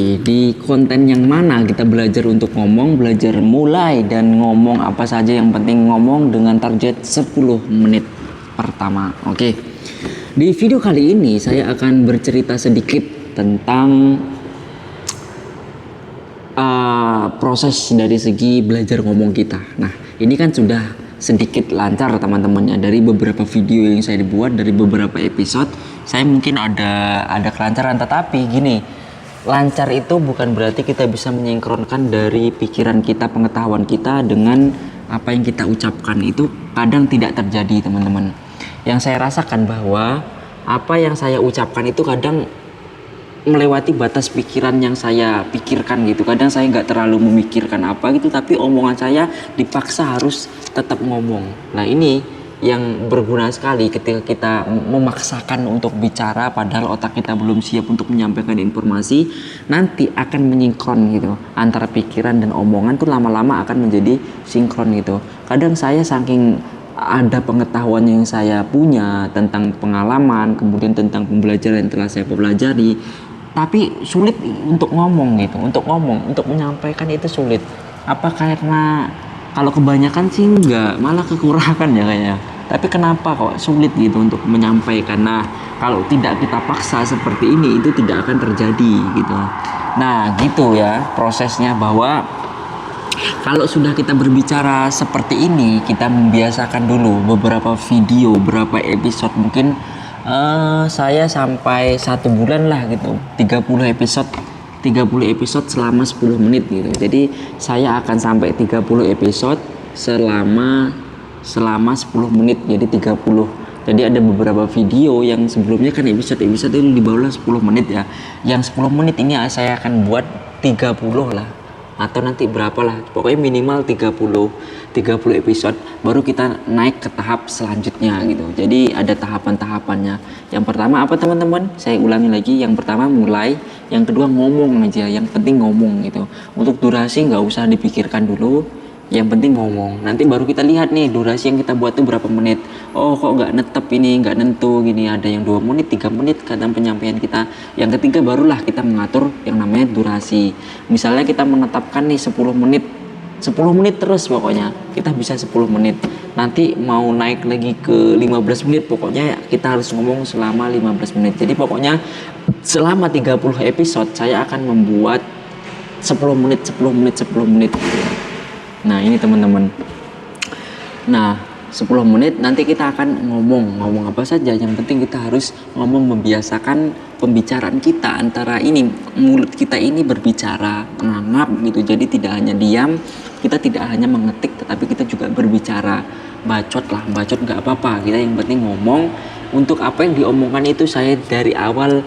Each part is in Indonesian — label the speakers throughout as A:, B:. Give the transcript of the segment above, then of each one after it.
A: Oke, di konten yang mana kita belajar untuk ngomong, belajar mulai dan ngomong apa saja, yang penting ngomong dengan target 10 menit pertama. Oke, di video kali ini saya akan bercerita sedikit tentang proses dari segi belajar ngomong kita. Nah, ini kan sudah sedikit lancar teman-temannya dari beberapa video yang saya buat, dari beberapa episode. Saya mungkin ada kelancaran, tetapi gini, lancar itu bukan berarti kita bisa menyinkronkan dari pikiran kita, pengetahuan kita dengan apa yang kita ucapkan. Itu kadang tidak terjadi, teman-teman. Yang saya rasakan bahwa apa yang saya ucapkan itu kadang melewati batas pikiran yang saya pikirkan gitu. Kadang saya nggak terlalu memikirkan apa gitu, tapi omongan saya dipaksa harus tetap ngomong. Nah, ini yang berguna sekali ketika kita memaksakan untuk bicara padahal otak kita belum siap untuk menyampaikan informasi. Nanti akan menyinkron gitu antara pikiran dan omongan, tuh lama-lama akan menjadi sinkron gitu. Kadang saya saking ada pengetahuan yang saya punya tentang pengalaman, kemudian tentang pembelajaran yang telah saya pelajari, tapi sulit untuk ngomong gitu, untuk menyampaikan itu sulit. Apa karena kalau kebanyakan sih enggak, malah kekurangan ya kayaknya. Tapi kenapa kok sulit gitu untuk menyampaikan? Nah, kalau tidak kita paksa seperti ini, itu tidak akan terjadi gitu. Nah, gitu ya prosesnya, bahwa kalau sudah kita berbicara seperti ini, kita membiasakan dulu beberapa video, beberapa episode, mungkin saya sampai 1 bulan lah gitu, 30 episode selama 10 menit gitu. Jadi saya akan sampai 30 episode selama 10 menit, jadi 30. Jadi ada beberapa video yang sebelumnya kan episode itu di bawah 10 menit ya. Yang 10 menit ini saya akan buat 30 lah, atau nanti berapa lah, pokoknya minimal 30 episode baru kita naik ke tahap selanjutnya gitu. Jadi ada tahapan-tahapannya. Yang pertama apa teman-teman? Saya ulangi lagi, yang pertama mulai, yang kedua ngomong aja, yang penting ngomong gitu. Untuk durasi nggak usah dipikirkan dulu, yang penting ngomong. Nanti baru kita lihat nih durasi yang kita buat itu berapa menit. Oh, kok nggak netep ini, nggak nentu gini, ada yang 2 menit, 3 menit kata penyampaian kita. Yang ketiga barulah kita mengatur yang namanya durasi. Misalnya kita menetapkan nih 10 menit terus, pokoknya kita bisa 10 menit. Nanti mau naik lagi ke 15 menit, pokoknya kita harus ngomong selama 15 menit. Jadi pokoknya selama 30 episode saya akan membuat 10 menit. Nah, ini teman-teman. Nah, 10 menit nanti kita akan ngomong apa saja. Yang penting kita harus ngomong, membiasakan pembicaraan kita, antara ini mulut kita ini berbicara, ngangap gitu. Jadi tidak hanya diam, kita tidak hanya mengetik, tetapi kita juga berbicara. Bacot nggak apa-apa, kita yang penting ngomong. Untuk apa yang diomongkan itu saya dari awal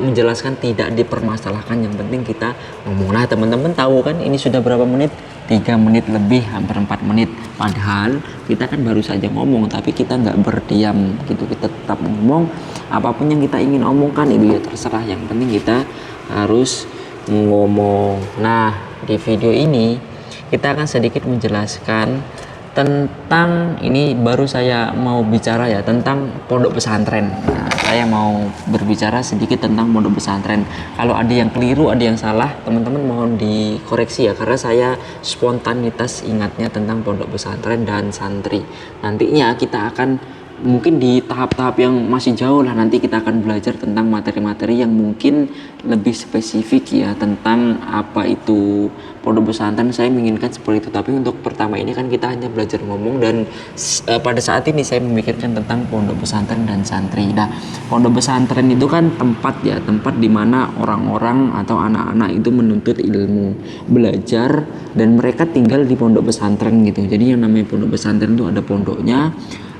A: menjelaskan, tidak dipermasalahkan, yang penting kita ngomong. Nah, teman-teman tahu kan ini sudah berapa menit? 3 menit lebih, hampir 4 menit. Padahal kita kan baru saja ngomong, tapi kita nggak berdiam gitu, kita tetap ngomong. Apapun yang kita ingin omongkan itu ya terserah, yang penting kita harus ngomong. Nah, di video ini kita akan sedikit menjelaskan tentang, ini baru saya mau bicara ya tentang pondok pesantren. Nah, saya mau berbicara sedikit tentang pondok pesantren. Kalau ada yang keliru, ada yang salah, teman-teman mohon dikoreksi ya, karena saya spontanitas ingatnya tentang pondok pesantren dan santri. Nantinya kita akan mungkin di tahap-tahap yang masih jauh lah, nanti kita akan belajar tentang materi-materi yang mungkin lebih spesifik ya, tentang apa itu pondok pesantren. Saya menginginkan seperti itu, tapi untuk pertama ini kan kita hanya belajar ngomong, dan pada saat ini saya memikirkan tentang pondok pesantren dan santri. Nah, pondok pesantren itu kan tempat di mana orang-orang atau anak-anak itu menuntut ilmu, belajar, dan mereka tinggal di pondok pesantren gitu. Jadi yang namanya pondok pesantren itu ada pondoknya,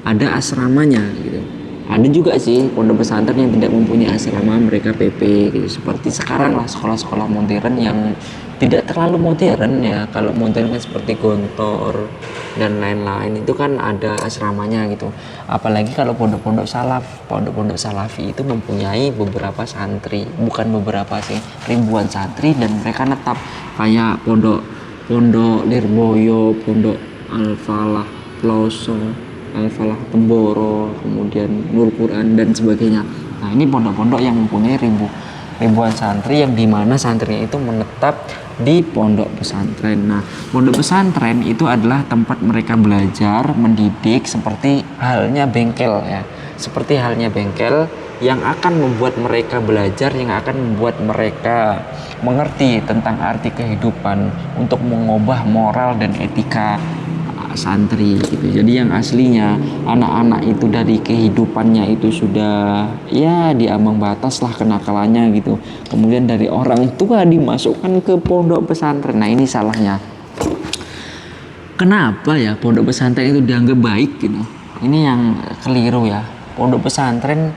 A: ada asramanya gitu. Ada juga sih pondok pesantren yang tidak mempunyai asrama, mereka PP gitu. Seperti sekarang lah sekolah-sekolah modern yang tidak terlalu modern ya. Kalau modern kan seperti Gontor dan lain-lain, itu kan ada asramanya gitu. Apalagi kalau pondok-pondok salafi itu mempunyai beberapa santri, bukan beberapa sih, ribuan santri, dan mereka netap. Kayak pondok Lirboyo, pondok Al-Falah Ploso, Al-Falah Temboro, kemudian Nur Quran dan sebagainya. Nah, ini pondok-pondok yang mempunyai ribuan santri yang dimana santrinya itu menetap di pondok pesantren. Nah, pondok pesantren itu adalah tempat mereka belajar, mendidik seperti halnya bengkel ya. Seperti halnya bengkel yang akan membuat mereka belajar, yang akan membuat mereka mengerti tentang arti kehidupan untuk mengubah moral dan etika santri gitu. Jadi yang aslinya anak-anak itu dari kehidupannya itu sudah ya di ambang batas lah kenakalannya gitu. Kemudian dari orang tua dimasukkan ke pondok pesantren. Nah, ini salahnya. Kenapa ya pondok pesantren itu dianggap baik gitu? Ini yang keliru ya. Pondok pesantren,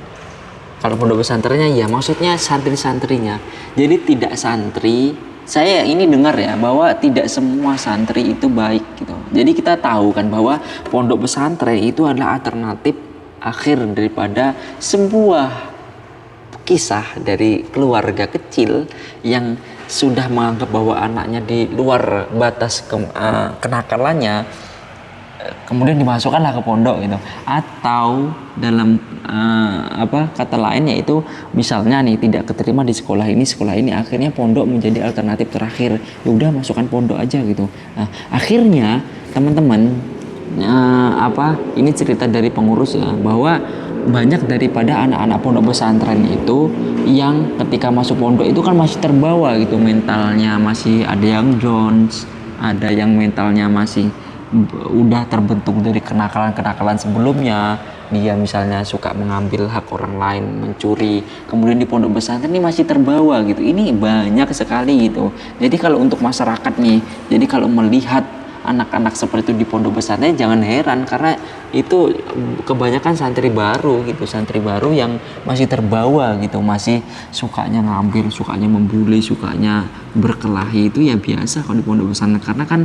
A: kalau pondok pesantrennya ya maksudnya santri-santrinya. Jadi tidak santri, saya ini dengar ya bahwa tidak semua santri itu baik gitu. Jadi kita tahu kan bahwa pondok pesantren itu adalah alternatif akhir daripada sebuah kisah dari keluarga kecil yang sudah menganggap bahwa anaknya di luar batas kenakalannya, kemudian dimasukkanlah ke pondok gitu. Atau dalam kata lain yaitu misalnya nih tidak keterima di sekolah ini akhirnya pondok menjadi alternatif terakhir. Ya udah masukkan pondok aja gitu. Nah, akhirnya teman-teman ini cerita dari pengurus ya, bahwa banyak daripada anak-anak pondok pesantren itu yang ketika masuk pondok itu kan masih terbawa gitu mentalnya, masih ada yang Jones, ada yang mentalnya masih udah terbentuk dari kenakalan-kenakalan sebelumnya. Dia misalnya suka mengambil hak orang lain, mencuri, kemudian di pondok pesantren ini masih terbawa gitu. Ini banyak sekali gitu. Jadi kalau untuk masyarakat nih, jadi kalau melihat anak-anak seperti itu di pondok pesantren jangan heran, karena itu kebanyakan santri baru gitu, santri baru yang masih terbawa gitu, masih sukanya ngambil, sukanya membuli, sukanya berkelahi. Itu ya biasa kalau di pondok pesantren, karena kan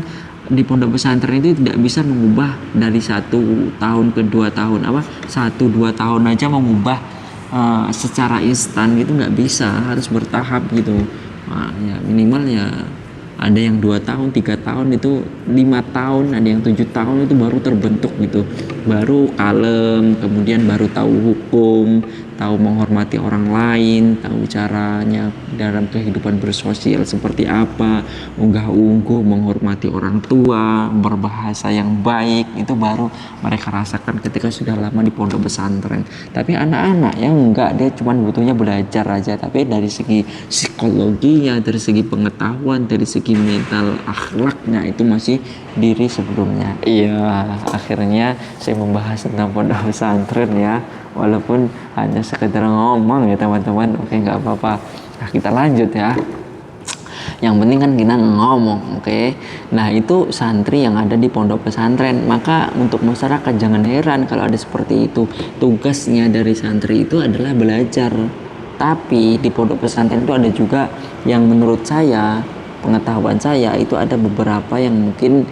A: di pondok pesantren itu tidak bisa mengubah dari 1 tahun ke 2 tahun, 1-2 tahun aja mengubah secara instan gitu, nggak bisa, harus bertahap gitu. Nah, ya minimal ya ada yang 2 tahun, 3 tahun, itu 5 tahun, ada yang 7 tahun itu baru terbentuk gitu, baru kalem, kemudian baru tahu hukum, tahu menghormati orang lain, tahu caranya dalam kehidupan bersosial seperti apa, unggah-ungguh, menghormati orang tua, berbahasa yang baik, itu baru mereka rasakan ketika sudah lama di pondok pesantren. Tapi anak-anak yang enggak, dia cuma butuhnya belajar aja, tapi dari segi psikologinya, dari segi pengetahuan, dari segi mental, akhlaknya itu masih diri sebelumnya. Iya, akhirnya saya membahas tentang pondok pesantren ya, walaupun hanya sekedar ngomong ya teman-teman. Oke, nggak apa-apa. Nah, kita lanjut ya. Yang penting kan kita ngomong, oke. Nah, itu santri yang ada di pondok pesantren. Maka untuk masyarakat jangan heran kalau ada seperti itu. Tugasnya dari santri itu adalah belajar. Tapi di pondok pesantren itu ada juga yang menurut saya, pengetahuan saya itu ada beberapa yang mungkin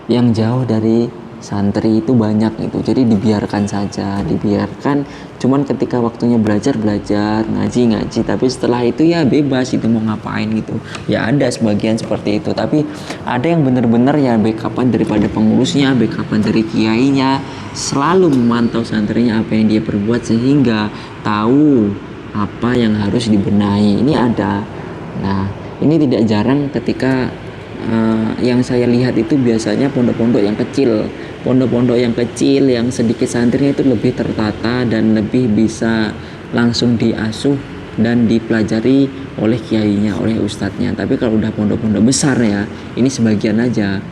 A: yang jauh dari santri itu banyak gitu. Jadi dibiarkan saja, dibiarkan, cuman ketika waktunya belajar ngaji, tapi setelah itu ya bebas itu mau ngapain gitu. Ya ada sebagian seperti itu, tapi ada yang benar-benar ya backupan daripada pengurusnya, backupan dari kiainya, selalu memantau santrinya apa yang dia perbuat sehingga tahu apa yang harus dibenahi. Ini ada. Nah, ini tidak jarang ketika yang saya lihat itu biasanya pondok-pondok yang kecil, yang sedikit santrinya itu lebih tertata dan lebih bisa langsung diasuh dan dipelajari oleh kiainya, oleh ustadznya. Tapi kalau udah pondok-pondok besar ya, ini sebagian aja,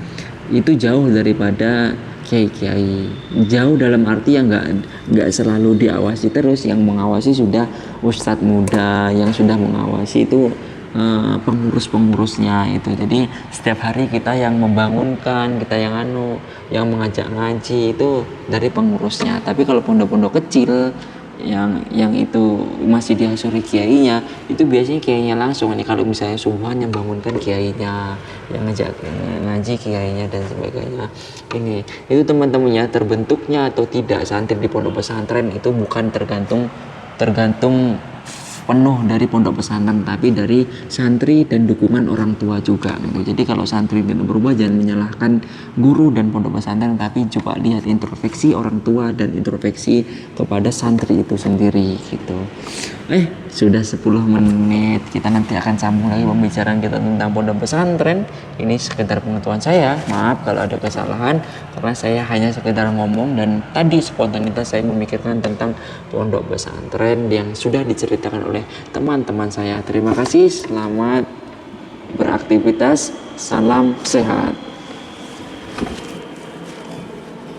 A: itu jauh daripada kiai-kiai. Jauh dalam arti yang nggak selalu diawasi terus, yang mengawasi sudah ustadz muda yang sudah mengawasi itu pengurus-pengurusnya itu. Jadi setiap hari kita yang membangunkan, kita yang mengajak ngaji itu dari pengurusnya. Tapi kalau pondok-pondok kecil yang itu masih diasuhi kiainya, itu biasanya kiainya langsung. Ini kalau misalnya subuhan yang bangunkan kiainya, yang ngajak ngaji kiainya dan sebagainya. Ini itu teman-temannya, terbentuknya atau tidak santri di pondok pesantren itu bukan tergantung penuh dari pondok pesantren, tapi dari santri dan dukungan orang tua juga gitu. Jadi kalau santri tidak berubah, jangan menyalahkan guru dan pondok pesantren, tapi coba lihat introspeksi orang tua dan introspeksi kepada santri itu sendiri gitu. Sudah 10 menit. Kita nanti akan sambung lagi pembicaraan kita tentang pondok pesantren. Ini sekedar pengetahuan saya. Maaf kalau ada kesalahan karena saya hanya sekedar ngomong dan tadi spontanitas saya memikirkan tentang pondok pesantren yang sudah diceritakan oleh teman-teman saya. Terima kasih. Selamat beraktivitas. Salam sehat.